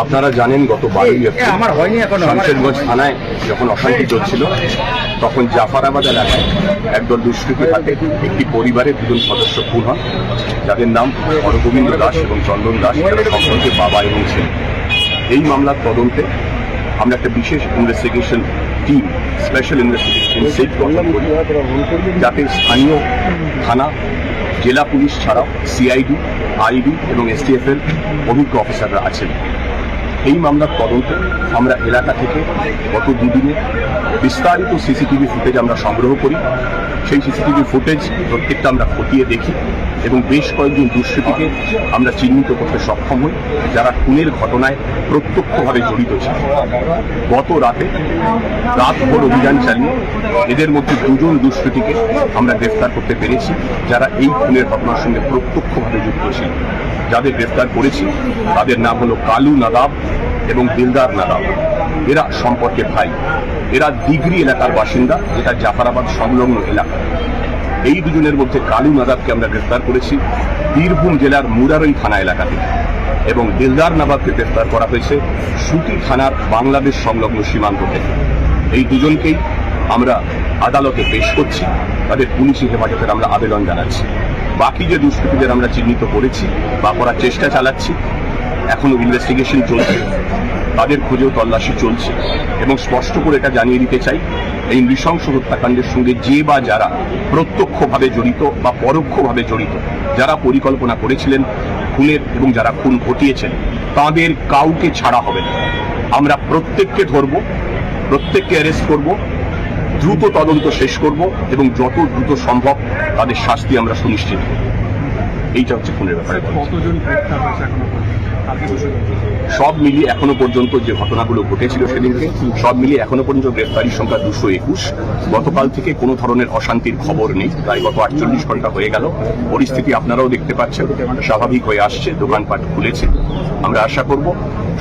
আপনারা জানেন গত 12ই এপ্রিল শামশেরগঞ্জ থানায় যখন অশান্তি চলছিল তখন জাফরাবাদ এলাকায় একদল দুষ্কৃতী হাতে একটি পরিবারের দুজন সদস্য খুন হন, যাদের নাম হরগোবিন্দ দাস এবং চন্দন দাস, যারা সম্পর্কে বাবা এবং ছেলে। এই মামলার তদন্তে আমরা একটা বিশেষ investigation team, special investigation cell গঠন করি, যাতে স্থানীয় থানা, জেলা পুলিশ ছাড়াও সিআইডি, আইবি এবং এসটিএফ এর অভিজ্ঞ অফিসাররা আছেন। এই মামলার তদন্তে আমরা এলাকা থেকে গত দুদিনে বিস্তারিত সিসিটিভি ফুটেজ আমরা সংগ্রহ করি। সেই সিসিটিভি ফুটেজ প্রত্যেকটা আমরা খতিয়ে দেখি এবং বেশ কয়েকজন দুষ্কৃতীকে আমরা চিহ্নিত করতে সক্ষম হই, যারা খুনের ঘটনায় প্রত্যক্ষভাবে জড়িত ছিল। গত রাতভর অভিযান চালিয়ে এদের মধ্যে দুজন দুষ্কৃতীকে আমরা গ্রেফতার করতে পেরেছি, যারা এই খুনের ঘটনার সঙ্গে প্রত্যক্ষভাবে যুক্ত ছিল। যাদের গ্রেফতার করেছি তাদের নাম হলো কালু নাদাব এবং দিলদার নাদাব। এরা সম্পর্কে ভাই। এরা দিগরি এলাকার বাসিন্দা, যেটা জাফরাবাদ সংলগ্ন এলাকা। এই দুজনের মধ্যে কালু নাদাবকে আমরা গ্রেফতার করেছি বীরভূম জেলার মুরারই থানা এলাকা থেকে, এবং দিলদার নাদাবকে গ্রেফতার করা হয়েছে সুতি থানার বাংলাদেশ সংলগ্ন সীমান্ত থেকে। এই দুজনকেই আমরা আদালতে পেশ করছি, তাদের পুলিশি হেফাজতের আমরা আবেদন জানাচ্ছি। বাকি যে দুষ্কৃতীদের আমরা চিহ্নিত করেছি বা করার চেষ্টা চালাচ্ছি, এখনো ইনভেস্টিগেশন চলছে, তাদের খুঁজেও তল্লাশি চলছে। এবং স্পষ্ট করে এটা জানিয়ে দিতে চাই, এই নৃশংস হত্যাকাণ্ডের সঙ্গে যে বা যারা প্রত্যক্ষভাবে জড়িত বা পরোক্ষভাবে জড়িত, যারা পরিকল্পনা করেছিলেন খুনের এবং যারা খুন ঘটিয়েছেন, তাদের কাউকে ছাড়া হবে না। আমরা প্রত্যেককে ধরব, প্রত্যেককে অ্যারেস্ট করব, দ্রুত তদন্ত শেষ করব এবং যত দ্রুত সম্ভব তাদের শাস্তি আমরা সুনিশ্চিত করব। এইটা হচ্ছে খুনের ব্যাপারে। সব মিলিয়ে এখনো পর্যন্ত যে ঘটনাগুলো ঘটেছিল সেদিনকে, সব মিলিয়ে এখনো পর্যন্ত গ্রেফতারির সংখ্যা 221। গতকাল থেকে কোনো ধরনের অশান্তির খবর নেই। প্রায় গত 48 ঘন্টা হয়ে গেল। পরিস্থিতি আপনারাও দেখতে পাচ্ছেন, স্বাভাবিক হয়ে আসছে, দোকানপাট খুলেছে। আমরা আশা করব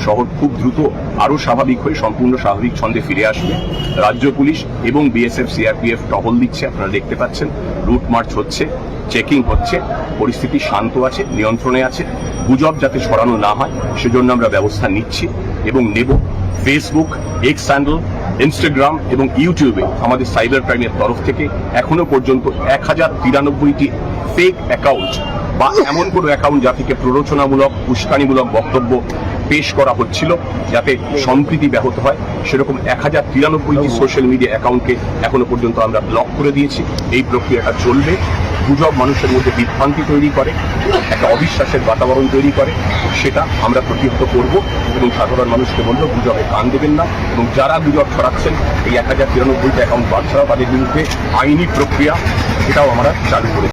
শহর খুব দ্রুত আরো স্বাভাবিক হয়ে সম্পূর্ণ স্বাভাবিক ছন্দে ফিরে আসবে। রাজ্য পুলিশ এবং বিএসএফ, সিআরপিএফ টহল দিচ্ছে, আপনারা দেখতে পাচ্ছেন। রুট মার্চ হচ্ছে, চেকিং হচ্ছে, পরিস্থিতি শান্ত আছে, নিয়ন্ত্রণে আছে। গুজব যাতে ছড়ানো না হয় সেজন্য আমরা ব্যবস্থা নিচ্ছি এবং নেব। ফেসবুক, এক্স হ্যান্ডেল, ইনস্টাগ্রাম এবং ইউটিউবে আমাদের সাইবার ক্রাইমের তরফ থেকে এখনো পর্যন্ত 1093টি ফেক অ্যাকাউন্ট বা এমন কোনো অ্যাকাউন্ট যা থেকে প্ররোচনামূলক, উস্কানিমূলক বক্তব্য পেশ করা হচ্ছিল যাতে সম্প্রীতি ব্যাহত হয়, সেরকম 1093টি সোশ্যাল মিডিয়া অ্যাকাউন্টকে এখনো পর্যন্ত আমরা ব্লক করে দিয়েছি। এই প্রক্রিয়াটা চলবে। গুজব মানুষের মধ্যে বিভ্রান্তি তৈরি করে, একটা অবিশ্বাসের বাতাবরণ তৈরি করে, সেটা আমরা প্রতিহত করব এবং সাধারণ মানুষকে বলবো গুজবে কান দেবেন না। এবং যারা গুজব ছড়াচ্ছেন, এই 1093টা অ্যাকাউন্ট বাদ ছাড়া তাদের বিরুদ্ধে আইনি প্রক্রিয়া, সেটাও আমরা চালু করেছি।